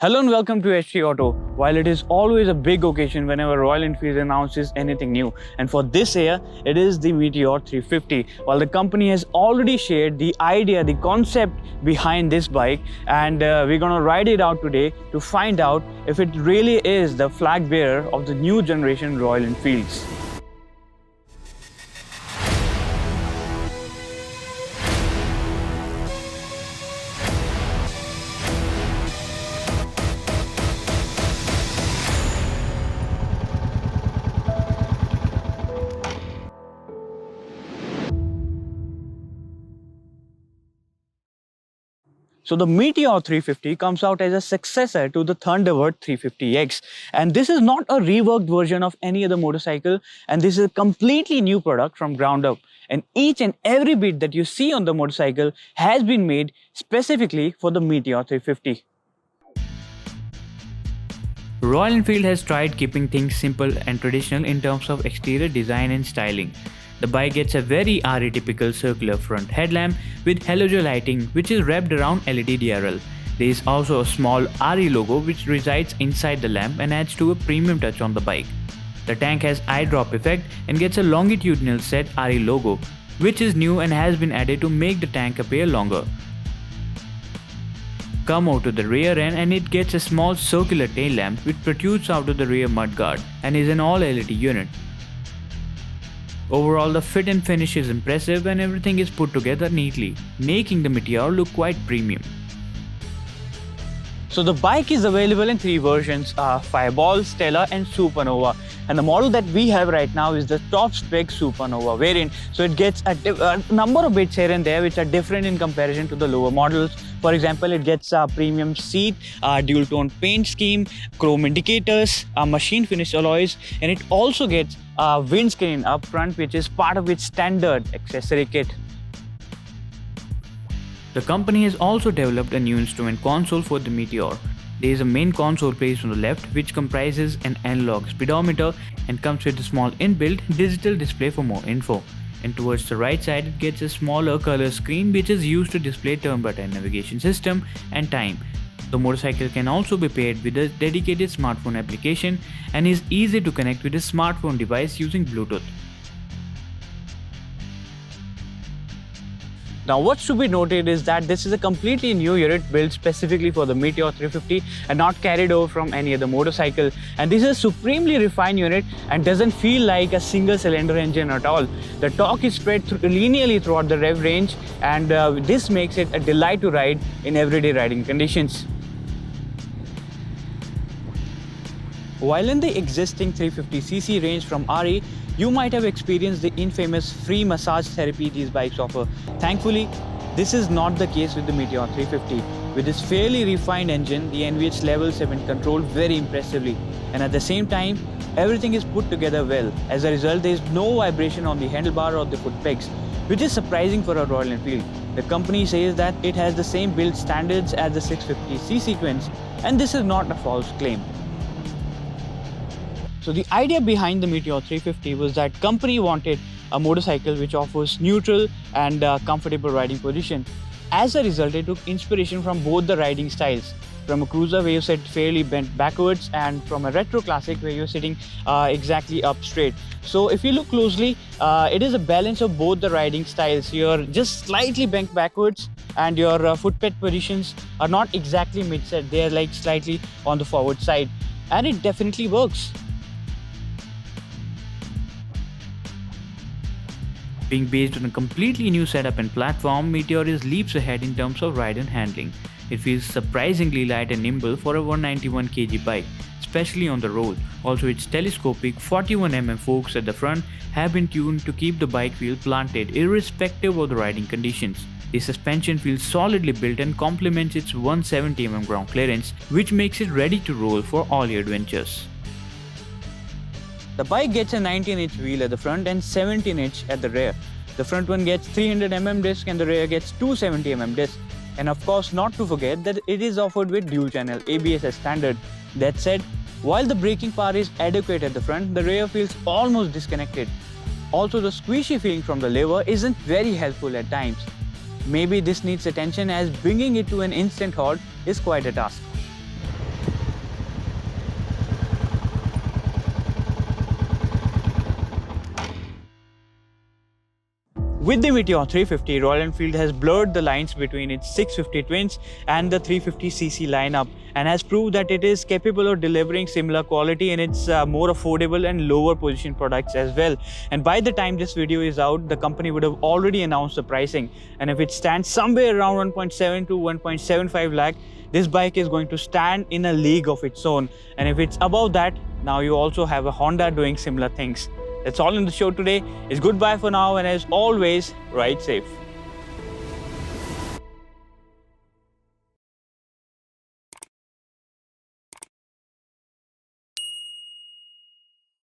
Hello and welcome to HT Auto. While it is always a big occasion whenever Royal Enfield announces anything new, and for this year, it is the Meteor 350. While the company has already shared the idea, the concept behind this bike, and we're gonna ride it out today to find out if it really is the flag bearer of the new generation Royal Enfields. So the Meteor 350 comes out as a successor to the Thunderbird 350X, and this is not a reworked version of any other motorcycle, and this is a completely new product from ground up. And each and every bit that you see on the motorcycle has been made specifically for the Meteor 350. Royal Enfield has tried keeping things simple and traditional in terms of exterior design and styling. The bike gets a very RE typical circular front headlamp with halogen lighting which is wrapped around LED DRL. There is also a small RE logo which resides inside the lamp and adds to a premium touch on the bike. The tank has eye drop effect and gets a longitudinal set RE logo which is new and has been added to make the tank appear longer. Come out to the rear end and it gets a small circular tail lamp which protrudes out of the rear mudguard and is an all LED unit. Overall, the fit and finish is impressive and everything is put together neatly, making the Meteor look quite premium. So the bike is available in three versions, Fireball, Stella and Supernova. And the model that we have right now is the top spec Supernova variant. So it gets a number of bits here and there which are different in comparison to the lower models. For example, it gets a premium seat, dual tone paint scheme, chrome indicators, machine finish alloys, and it also gets a windscreen up front which is part of its standard accessory kit. The company has also developed a new instrument console for the Meteor. There is a main console placed on the left which comprises an analog speedometer and comes with a small inbuilt digital display for more info. And towards the right side it gets a smaller color screen which is used to display turn button navigation system and time. The motorcycle can also be paired with a dedicated smartphone application and is easy to connect with a smartphone device using Bluetooth. Now what should be noted is that this is a completely new unit built specifically for the Meteor 350 and not carried over from any other motorcycle. And this is a supremely refined unit and doesn't feel like a single cylinder engine at all. The torque is spread linearly throughout the rev range, and this makes it a delight to ride in everyday riding conditions. While in the existing 350cc range from RE, you might have experienced the infamous free massage therapy these bikes offer. Thankfully, this is not the case with the Meteor 350. With this fairly refined engine, the NVH levels have been controlled very impressively. And at the same time, everything is put together well. As a result, there is no vibration on the handlebar or the foot pegs, which is surprising for a Royal Enfield. The company says that it has the same build standards as the 650c sequence, and this is not a false claim. So the idea behind the Meteor 350 was that company wanted a motorcycle which offers neutral and comfortable riding position. As a result, it took inspiration from both the riding styles, from a cruiser where you sit fairly bent backwards and from a retro classic where you're sitting exactly up straight. So if you look closely, it is a balance of both the riding styles. You're just slightly bent backwards and your foot peg positions are not exactly mid-set, they're like slightly on the forward side, and it definitely works. Being based on a completely new setup and platform, Meteor is leaps ahead in terms of ride and handling. It feels surprisingly light and nimble for a 191 kg bike, especially on the road. Also, its telescopic 41mm forks at the front have been tuned to keep the bike wheel planted irrespective of the riding conditions. The suspension feels solidly built and complements its 170mm ground clearance, which makes it ready to roll for all your adventures. The bike gets a 19-inch wheel at the front and 17-inch at the rear. The front one gets 300mm disc and the rear gets 270mm disc. And of course, not to forget that it is offered with dual-channel ABS as standard. That said, while the braking power is adequate at the front, the rear feels almost disconnected. Also, the squishy feeling from the lever isn't very helpful at times. Maybe this needs attention as bringing it to an instant halt is quite a task. With the Meteor 350, Royal Enfield has blurred the lines between its 650 twins and the 350cc lineup and has proved that it is capable of delivering similar quality in its more affordable and lower position products as well. And by the time this video is out, the company would have already announced the pricing, and if it stands somewhere around 1.7 to 1.75 lakh, this bike is going to stand in a league of its own. And if it's above that, now you also have a Honda doing similar things. That's all in the show today. It's goodbye for now, and as always, ride safe.